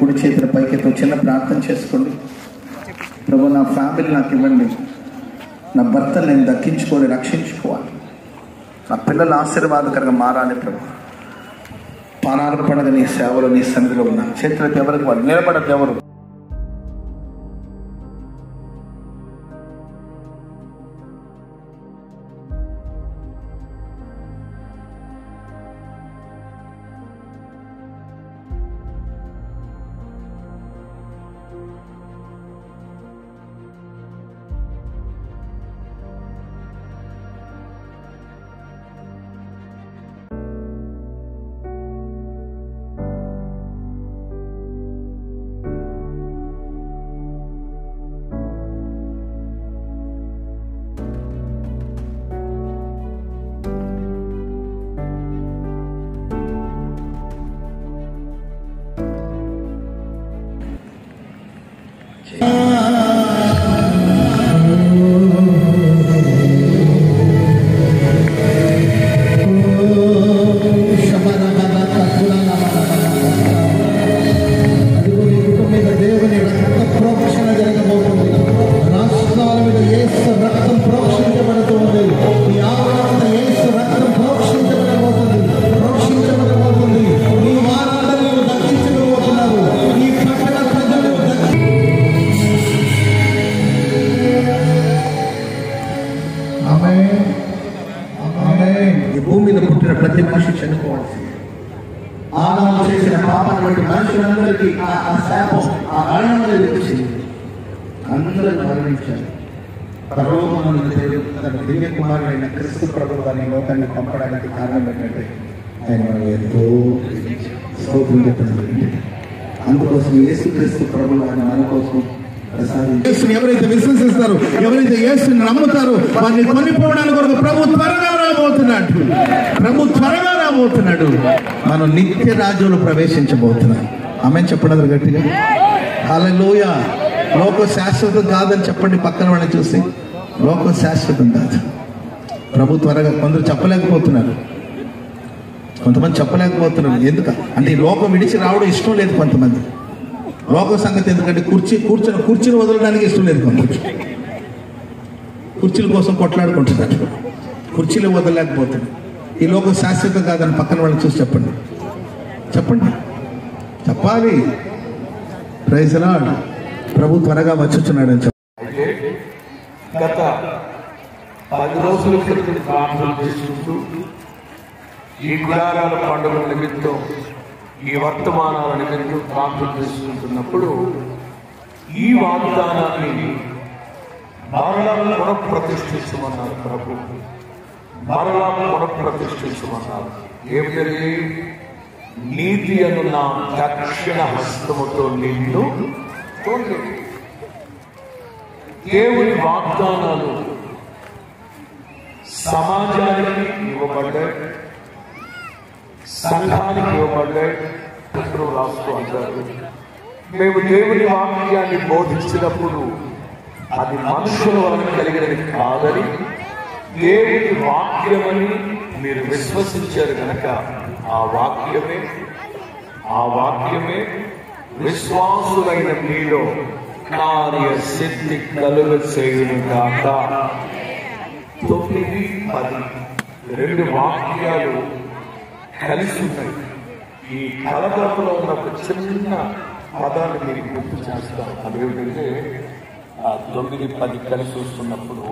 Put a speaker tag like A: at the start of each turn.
A: కుడి చేతుల పైకెత్తి చిన్న ప్రార్థన చేసుకోండి. ప్రభు, నా ఫ్యామిలీ నాకు ఇవ్వండి, నా భర్తను నేను దక్కించుకోవాలి, రక్షించుకోవాలి, నా పిల్లలు ఆశీర్వాదకరంగా మారాలి. ప్రభు, పానాల పండుగ నీ సేవలో నీ సన్నిధిలో ఉన్నాను. చేతులకు ఎవరికి వాళ్ళు నిలబడద్దు. ఎవరు భూమి మీద పుట్టిన ప్రతి మనిషి చనిపోవాల్సింది. ఆదాము చేసిన పాపాన్ని బట్టి మనుషులందరికీ ఆ శాపం, ఆ మరణం అనేది వచ్చింది. అందరూ మరణించారు. పరలోకమందు దేవుడు తన దివ్య కుమారుడైన క్రీస్తు ప్రభువు వారిని లోకాన్ని పంపడానికి కారణం ఏంటంటే ఆయన మనం ఎంతో స్తోత్రం చెప్పండి. అందుకోసం యేసుక్రీస్తు ప్రభువు వారిని మన కోసం ఎవరైతే విశ్వసిస్తారో, ఎవరైతే యేసుని నమ్ముతారో వారిని కొనిపోవడానికి కొరకు ప్రభు త్వరగా రాబోతున్నాడు. ప్రభు త్వరగా రాబోతున్నాడు. మనం నిత్య రాజ్యంలో ప్రవేశించబోతున్నాం. ఆమె చెప్పండి గట్టిగా. హల్లెలూయా. లోకం శాశ్వతం కాదని చెప్పండి. పక్కన వాళ్ళని చూసి లోకం శాశ్వతం కాదు. ప్రభు త్వరగా. కొందరు చెప్పలేకపోతున్నారు, కొంతమంది చెప్పలేకపోతున్నారు. ఎందుకు అంటే ఈ లోకం విడిచి రావడం ఇష్టం లేదు కొంతమంది. లోక సంగతి ఎందుకంటే కుర్చీని వదలడానికి ఇష్టం లేదు. కొందరు కుర్చీల కోసం కొట్లాడుకుంటున్నారు, కుర్చీలు వదలలేకపోతున్నారు. ఈ లోకం శాశ్వతం కాదని పక్కన వాళ్ళని చూసి చెప్పండి. చెప్పండి, చెప్పాలి. Praise lord. ప్రభు త్వరగా వచ్చుచున్నాడని చెప్పండి.
B: గత 10 రోజుల క్రితం ప్రార్థన చేసుకుంటూ ఈ గుడారాల పండుగ నిమిత్తం, ఈ వర్తమానాల నిమిత్తం ప్రార్థన చేసుకుంటున్నప్పుడు ఈ వాగ్దానాన్ని మరలా పునఃప్రతిష్ఠించమన్నారు. ప్రభు మరలా పునఃప్రతిష్ఠించమన్నారు. ఏమిటది? నీతి అను నా దక్షిణ హస్తముతో నిన్ను తోడు. దేవుని వాగ్దానాలు సమాజానికి ఇవ్వబడ్డాయి, సంఘానికి ఇవ్వబడ్డాయి. రాస్తూ అంటారు, మేము దేవుని వాక్యాన్ని బోధించినప్పుడు అది మనుషుల వలన కలిగినది కాదని, దేవుని వాక్యమని మీరు విశ్వసించారు కనుక ఆ వాక్యమే విశ్వాసులైన మీలో కార్య సిద్ధి కలుగ చేయును కాక. 9, 10 2 వాక్యాలు కలిసి ఉన్నాయి. ఈ కలగంలో ఉన్న ఒక చిన్న పదాన్ని మీరు గుర్తు చేస్తారు. అదేమిటంటే 9, 10 కలిసి వస్తున్నప్పుడు